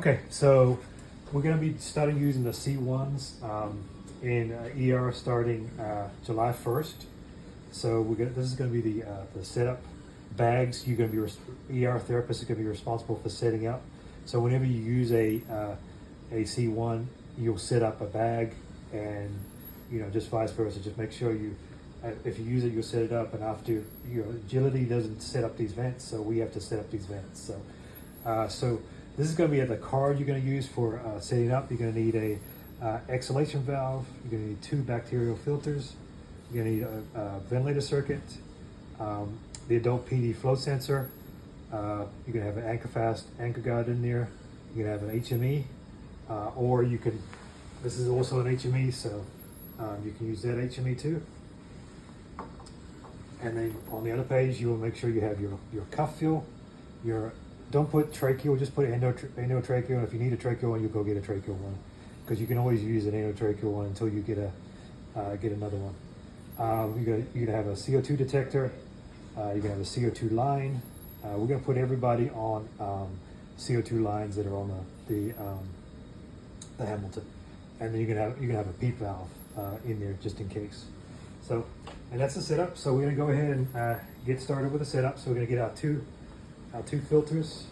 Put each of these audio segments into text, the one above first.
Okay, so we're going to be starting using the C1s in ER starting July 1st. So this is going to be the setup bags. You're going to be ER therapist is going to be responsible for setting up. So whenever you use a C1, you'll set up a bag, and just vice versa. Just make sure you, if you use it, you'll set it up. And after agility doesn't set up these vents, so we have to set up these vents. So this is going to be the card you're going to use for setting up. You're going to need a exhalation valve. You're going to need 2 bacterial filters. You're going to need a ventilator circuit, the adult PD flow sensor. You're going to have an anchor-fast anchor guide in there. You're going to have an HME, or you can. This is also an HME, so you can use that HME too. And then on the other page, you will make sure you have your cuff fuel, don't put tracheal, just put endotracheal. And if you need a tracheal one, you go get a tracheal one, because you can always use an endotracheal one until you get another one. You're gonna have a CO2 detector. You're gonna have a CO2 line. We're gonna put everybody on CO2 lines that are on the Hamilton, and then you're gonna have a PEEP valve in there just in case. So, and that's the setup. So we're gonna go ahead and get started with the setup. So we're gonna get our two filters,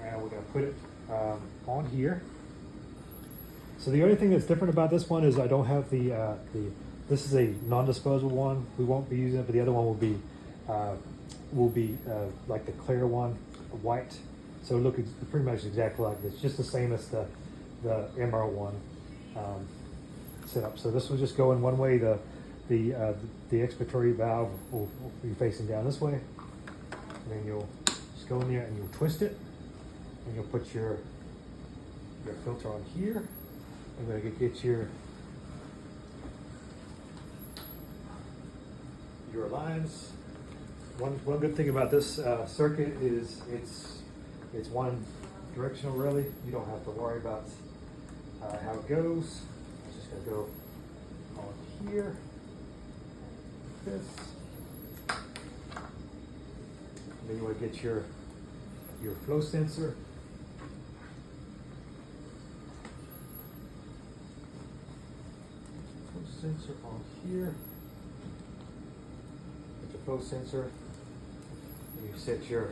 and we're going to put it on here. So the only thing that's different about this one is I don't have this is a non-disposable one. We won't be using it, but the other one will be like the clear one, white. So look, it's pretty much exactly like this, just the same as the MR1 setup. So this will just go in one way. The expiratory valve will be facing down this way. And then you'll just go in there and you'll twist it, and you'll put your filter on here. I'm going to get your lines. One good thing about this circuit is it's one directional. Really, you don't have to worry about how it goes. It's just going to go on here, like this. Then you want to get your flow sensor. Flow sensor on here. Get your flow sensor. And you set your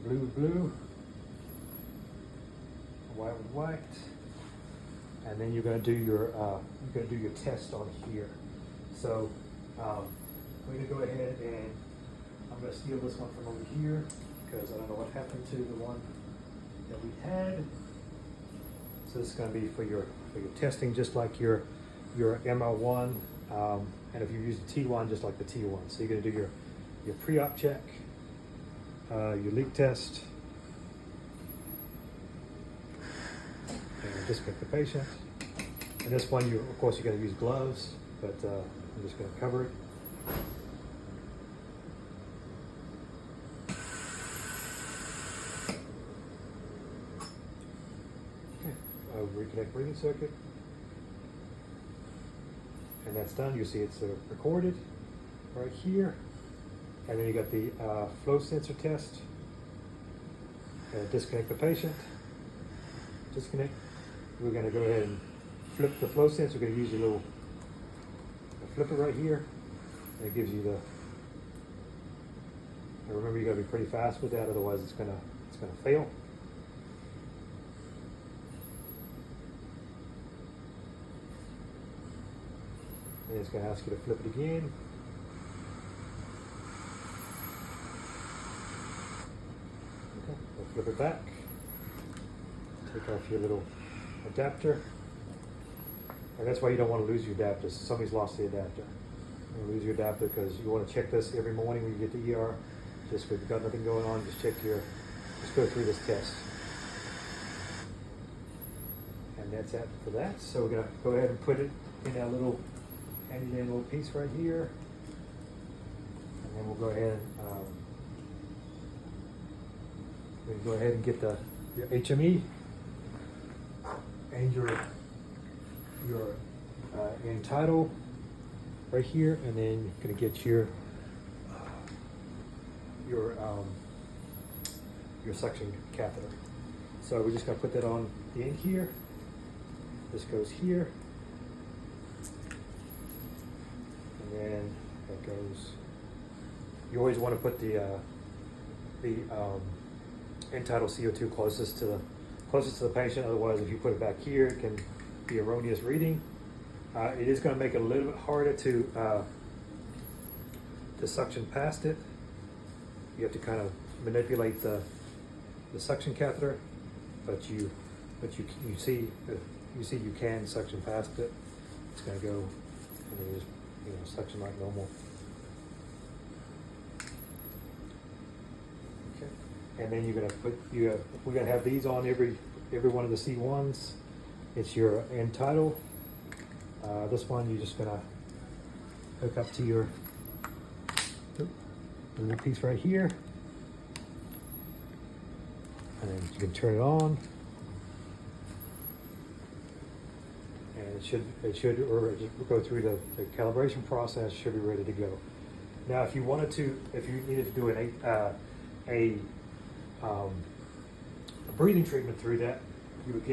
blue with blue, white with white, and then you're going to do your test on here. So we're going to go ahead and I'm going to steal this one from over here, because I don't know what happened to the one that we had. So this is going to be for your testing, just like your MR1, and if you use the T1, just like the T1. So you're going to do your pre-op check, your leak test, and disconnect the patient. And this one, of course, you're going to use gloves, but I'm just going to cover it. Okay, I'll reconnect breathing circuit. And that's done. You see it's recorded right here. And then you got the flow sensor test. Disconnect the patient. Disconnect. We're going to go ahead and flip the flow sensor. We're going to use your little flipper right here, and it gives you and remember, you got to be pretty fast with that, otherwise it's gonna fail. And it's going to ask you to flip it again. Okay, we'll flip it back. Take off your little adapter. And that's why you don't want to lose your adapter. Somebody's lost the adapter. You lose your adapter because you want to check this every morning when you get to ER. Just if you've got nothing going on, just go through this test. And that's it for that. So we're going to go ahead and put it in our little handy dandy little piece right here. And then we'll go ahead and get your HME and your end title right here, and then you're going to get your your suction catheter. So we're just going to put that on the end here. This goes here, and then that goes. You always want to put the end tidal CO2 closest to the patient. Otherwise, if you put it back here, it can be erroneous reading. It is going to make it a little bit harder to suction past it. You have to kind of manipulate the suction catheter, but you see you can suction past it. It's going to go, and then just suction like normal. Okay, and then you're going to we're going to have these on every one of the C1s. It's your end tidal. This one you're just going to hook up to your little piece right here, and then you can turn it on, and it should go through the calibration process. Should be ready to go. Now, if you needed to do a breathing treatment through that, you would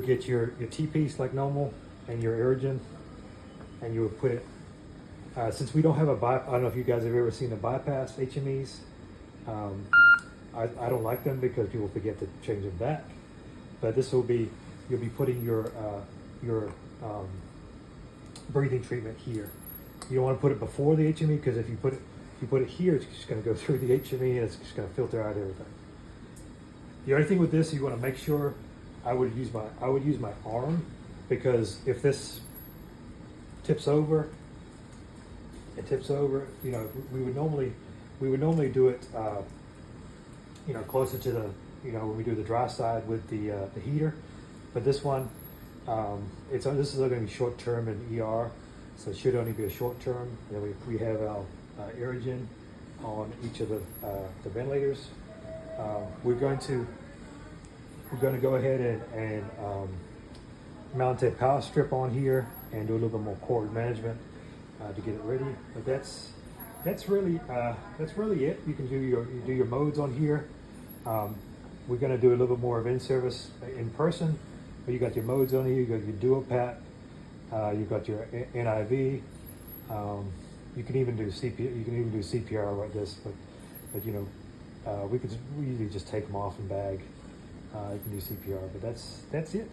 get your T-piece like normal and your Aerogen, and you would put it, since we don't have I don't know if you guys have ever seen the bypass HMEs. I don't like them because people forget to change them back. But this will be, you'll be putting your breathing treatment here. You don't want to put it before the HME, because if you put it here, it's just going to go through the HME and it's just going to filter out everything. The only thing with this, you want to make sure, I would use my arm, because if this tips over, we would normally do it, closer to the, when we do the dry side with the heater. But this one, this is going to be short term in ER, so it should only be a short term. And then we have our Aerogen on each of the ventilators. We're going to go ahead and mount a power strip on here and do a little bit more cord management to get it ready. But that's really it. You can do your modes on here. We're going to do a little bit more of in-service in person. But you got your modes on here. You got your dual pat. You've got your NIV. You can even do CPR like this, but we usually just take them off and bag. You can do CPR, but that's it.